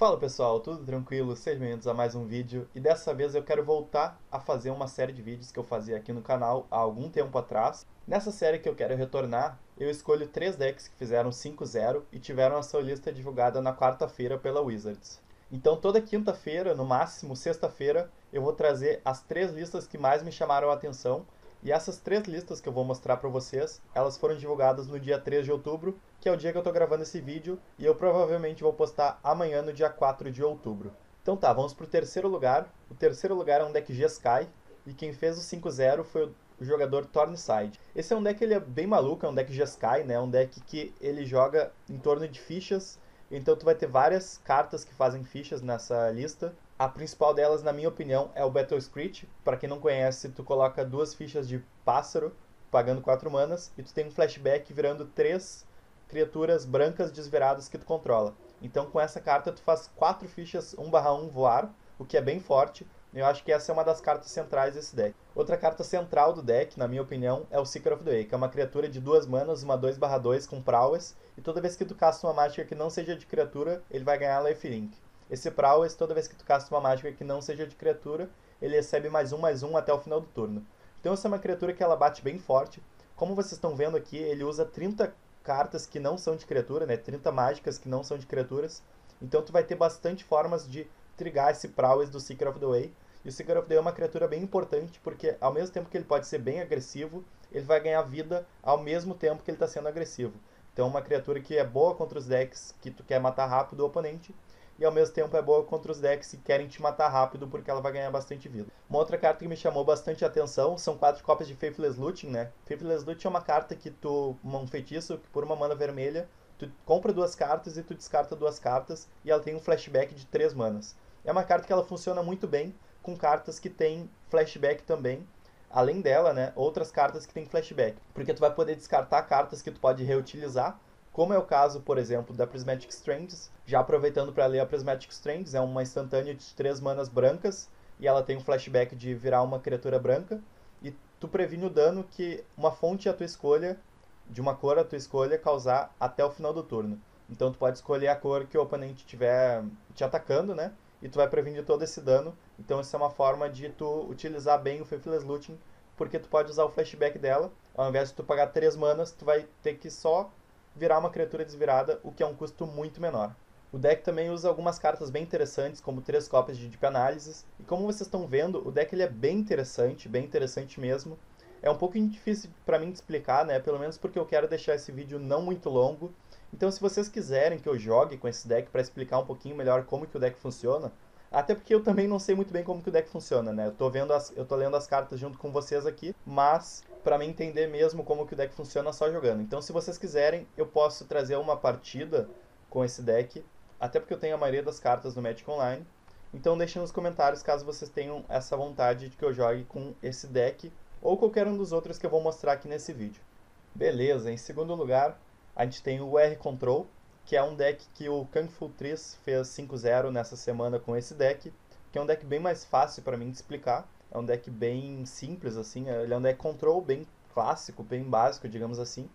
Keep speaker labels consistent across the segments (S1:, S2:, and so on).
S1: Fala pessoal, tudo tranquilo? Sejam bem-vindos a mais um vídeo e dessa vez eu quero voltar a fazer uma série de vídeos que eu fazia aqui no canal há algum tempo atrás. Nessa série que eu quero retornar, eu escolho 3 decks que fizeram 5-0 e tiveram a sua lista divulgada na quarta-feira pela Wizards. Então toda quinta-feira, no máximo sexta-feira, eu vou trazer as 3 listas que mais me chamaram a atenção. E essas 3 listas que eu vou mostrar para vocês, elas foram divulgadas no dia 3 de outubro, que é o dia que eu estou gravando esse vídeo, e eu provavelmente vou postar amanhã no dia 4 de outubro. Então tá, vamos pro terceiro lugar. O terceiro lugar é um deck Jeskai, e quem fez o 5-0 foi o jogador Thornside. Esse é um deck, ele é bem maluco, é um deck Jeskai, né? Um deck que ele joga em torno de fichas, então tu vai ter várias cartas que fazem fichas nessa lista. A principal delas, na minha opinião, é o Battle Screech. Para quem não conhece, tu coloca 2 fichas de pássaro, pagando 4 manas, e tu tem um flashback virando 3 criaturas brancas desviradas que tu controla. Então com essa carta tu faz 4 fichas 1/1 voar, o que é bem forte. Eu acho que essa é uma das cartas centrais desse deck. Outra carta central do deck, na minha opinião, é o Seeker of the Way, que é uma criatura de 2 manas, uma 2/2 com prowess, e toda vez que tu casta uma mágica que não seja de criatura, ele vai ganhar lifelink. Esse prowess, toda vez que tu casta uma mágica que não seja de criatura, ele recebe +1/+1 até o final do turno. Então essa é uma criatura que ela bate bem forte. Como vocês estão vendo aqui, ele usa 30 cartas que não são de criatura, né? 30 mágicas que não são de criaturas. Então tu vai ter bastante formas de trigar esse prowess do Seeker of the Way. E o Seeker of the Way é uma criatura bem importante, porque ao mesmo tempo que ele pode ser bem agressivo, ele vai ganhar vida ao mesmo tempo que ele está sendo agressivo. Então é uma criatura que é boa contra os decks que tu quer matar rápido o oponente, e ao mesmo tempo é boa contra os decks que querem te matar rápido porque ela vai ganhar bastante vida. Uma outra carta que me chamou bastante atenção são 4 cópias de Faithless Looting, né? Faithless Looting é uma carta que um feitiço que por uma mana vermelha, tu compra 2 cartas e tu descarta 2 cartas, e ela tem um flashback de 3 manas. É uma carta que ela funciona muito bem com cartas que tem flashback também. Além dela, né, outras cartas que tem flashback. Porque tu vai poder descartar cartas que tu pode reutilizar, como é o caso, por exemplo, da Prismatic Strands. Já aproveitando para ler a Prismatic Strands, é uma instantânea de 3 manas brancas, e ela tem um flashback de virar uma criatura branca, e tu previne o dano que uma fonte à tua escolha, de uma cor à tua escolha, causar até o final do turno. Então tu pode escolher a cor que o oponente estiver te atacando, né? E tu vai prevenir todo esse dano. Então essa é uma forma de tu utilizar bem o Faithless Looting, porque tu pode usar o flashback dela. Ao invés de tu pagar 3 manas, tu vai ter que só virar uma criatura desvirada, o que é um custo muito menor. O deck também usa algumas cartas bem interessantes, como 3 cópias de Deep Analysis. E como vocês estão vendo, o deck ele é bem interessante mesmo. É um pouco difícil para mim de explicar, né? Pelo menos porque eu quero deixar esse vídeo não muito longo. Então se vocês quiserem que eu jogue com esse deck para explicar um pouquinho melhor como que o deck funciona, até porque eu também não sei muito bem como que o deck funciona, né? Eu tô lendo as cartas junto com vocês aqui, mas para mim entender mesmo como que o deck funciona só jogando. Então se vocês quiserem, eu posso trazer uma partida com esse deck, até porque eu tenho a maioria das cartas no Magic Online. Então deixem nos comentários caso vocês tenham essa vontade de que eu jogue com esse deck ou qualquer um dos outros que eu vou mostrar aqui nesse vídeo. Beleza, em segundo lugar, a gente tem o R-Control, que é um deck que o Kung Fu Tris fez 5-0 nessa semana com esse deck, que é um deck bem mais fácil para mim de explicar. É um deck bem simples, assim, ele é um deck control bem clássico, bem básico, digamos assim,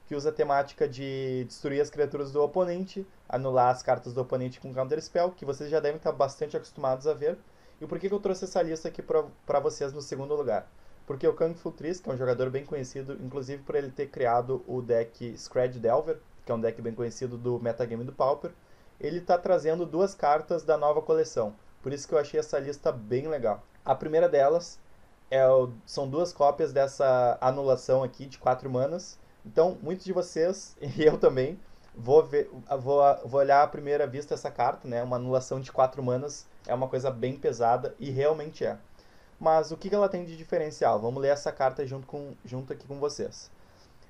S1: que usa a temática de destruir as criaturas do oponente, anular as cartas do oponente com Counter Spell, que vocês já devem estar bastante acostumados a ver. E por que eu trouxe essa lista aqui para vocês no segundo lugar? Porque o Kung Fu Tris, que é um jogador bem conhecido, inclusive por ele ter criado o deck Scred Delver, que é um deck bem conhecido do metagame do Pauper, ele está trazendo 2 cartas da nova coleção. Por isso que eu achei essa lista bem legal. A primeira delas são 2 cópias dessa anulação aqui de 4 manas. Então, muitos de vocês, e eu também, vou olhar à primeira vista essa carta, né? Uma anulação de 4 manas é uma coisa bem pesada, e realmente é. Mas o que ela tem de diferencial? Vamos ler essa carta junto aqui com vocês.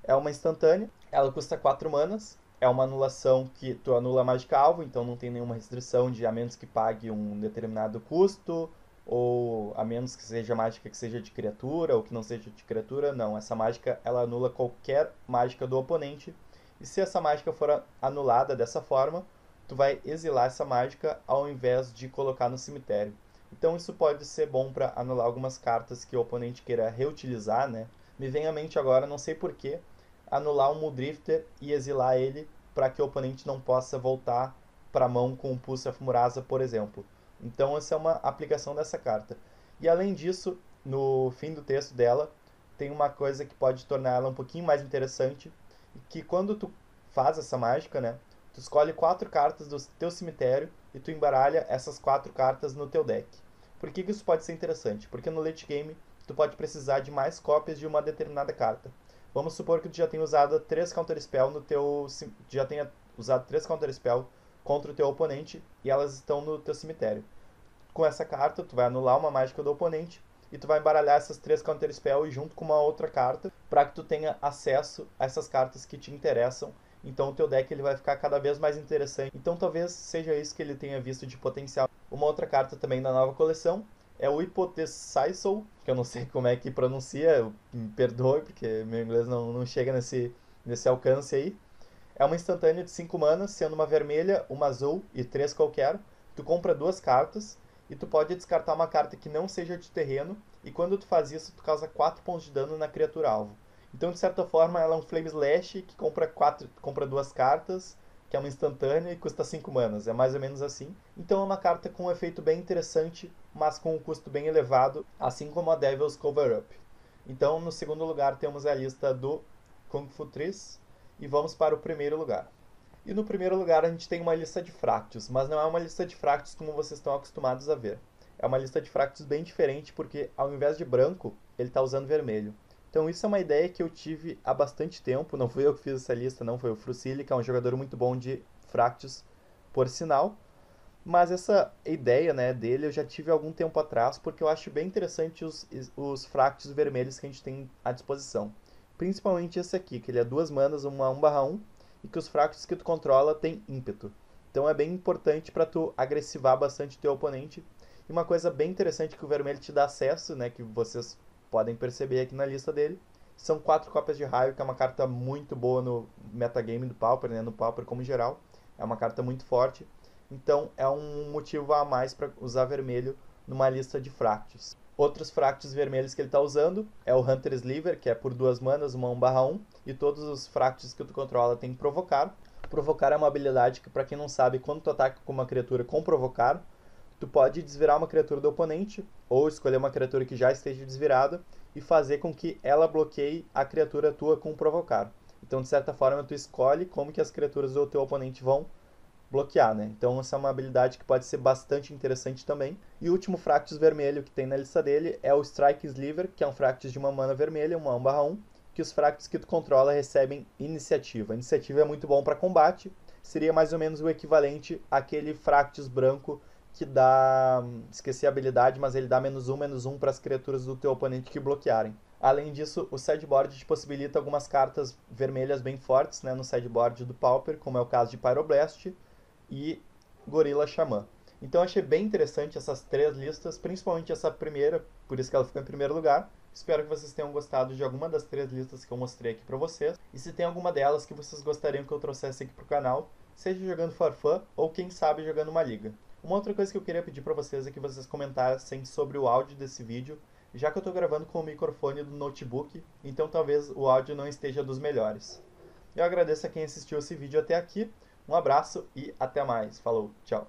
S1: É uma instantânea, ela custa 4 manas, é uma anulação que tu anula a mágica alvo, então não tem nenhuma restrição de a menos que pague um determinado custo, ou a menos que seja mágica que seja de criatura, ou que não seja de criatura, não. Essa mágica, ela anula qualquer mágica do oponente, e se essa mágica for anulada dessa forma, tu vai exilar essa mágica ao invés de colocar no cemitério. Então isso pode ser bom para anular algumas cartas que o oponente queira reutilizar, né? Me vem à mente agora, não sei porquê, anular um Muldrifter e exilar ele para que o oponente não possa voltar para mão com o Pulse of Murasa, por exemplo. Então essa é uma aplicação dessa carta. E além disso, no fim do texto dela, tem uma coisa que pode tornar ela um pouquinho mais interessante, que quando tu faz essa mágica, né, tu escolhe 4 cartas do teu cemitério e tu embaralha essas 4 cartas no teu deck. Por que isso pode ser interessante? Porque no late game tu pode precisar de mais cópias de uma determinada carta. Vamos supor que tu já tenha usado 3 Counter Spell no teu já tenha usado 3 Counter Spell contra o teu oponente e elas estão no teu cemitério. Com essa carta tu vai anular uma mágica do oponente e tu vai embaralhar essas 3 Counter Spell junto com uma outra carta para que tu tenha acesso a essas cartas que te interessam. Então o teu deck ele vai ficar cada vez mais interessante. Então talvez seja isso que ele tenha visto de potencial. Uma outra carta também da nova coleção é o Hypothesizel, que eu não sei como é que pronuncia, me perdoe, porque meu inglês não chega nesse alcance aí. É uma instantânea de 5 manas, sendo uma vermelha, uma azul e 3 qualquer. Tu compra 2 cartas e tu pode descartar uma carta que não seja de terreno, e quando tu faz isso, tu causa 4 pontos de dano na criatura alvo. Então, de certa forma, ela é um Flame Slash que compra 2 cartas, que é uma instantânea e custa 5 manas. É mais ou menos assim. Então é uma carta com um efeito bem interessante, mas com um custo bem elevado, assim como a Devil's Cover-Up. Então, no segundo lugar, temos a lista do Kung Fu Tris, e vamos para o primeiro lugar. E no primeiro lugar a gente tem uma lista de Fractus, mas não é uma lista de Fractus como vocês estão acostumados a ver. É uma lista de Fractus bem diferente, porque ao invés de branco, ele está usando vermelho. Então isso é uma ideia que eu tive há bastante tempo, não fui eu que fiz essa lista, não, foi o Frucili, que é um jogador muito bom de Fractus, por sinal. Mas essa ideia, né, dele eu já tive há algum tempo atrás, porque eu acho bem interessante os Fractus vermelhos que a gente tem à disposição. Principalmente esse aqui, que ele é 2 manas, uma 1/1, e que os Fractus que tu controla tem ímpeto. Então é bem importante para tu agressivar bastante teu oponente. E uma coisa bem interessante que o vermelho te dá acesso, né, que vocês podem perceber aqui na lista dele, são 4 cópias de raio, que é uma carta muito boa no metagame do Pauper, né, no Pauper como geral. É uma carta muito forte. Então é um motivo a mais para usar vermelho numa lista de Fractus. Outros Fractus vermelhos que ele está usando é o Hunter Sliver, que é por 2 manas, uma 1/1, e todos os Fractus que tu controla tem Provocar. Provocar é uma habilidade que, para quem não sabe, quando tu ataca com uma criatura com Provocar, tu pode desvirar uma criatura do oponente, ou escolher uma criatura que já esteja desvirada, e fazer com que ela bloqueie a criatura tua com Provocar. Então, de certa forma, tu escolhe como que as criaturas do teu oponente vão bloquear, né? Então essa é uma habilidade que pode ser bastante interessante também. E o último Fractus vermelho que tem na lista dele é o Strike Sliver, que é um Fractus de uma mana vermelha, uma 1/1, que os Fractus que tu controla recebem iniciativa. A iniciativa é muito bom para combate, seria mais ou menos o equivalente àquele Fractus branco que dá... esqueci a habilidade, mas ele dá -1/-1 para as criaturas do teu oponente que bloquearem. Além disso, o sideboard te possibilita algumas cartas vermelhas bem fortes, né, no sideboard do Pauper, como é o caso de Pyroblast e Gorilla Xamã. Então achei bem interessante essas 3 listas, principalmente essa primeira, por isso que ela ficou em primeiro lugar. Espero que vocês tenham gostado de alguma das 3 listas que eu mostrei aqui para vocês. E se tem alguma delas que vocês gostariam que eu trouxesse aqui pro canal, seja jogando for fun ou quem sabe jogando uma liga. Uma outra coisa que eu queria pedir para vocês é que vocês comentassem sobre o áudio desse vídeo, já que eu estou gravando com o microfone do notebook, então talvez o áudio não esteja dos melhores. Eu agradeço a quem assistiu esse vídeo até aqui. Um abraço e até mais. Falou, tchau.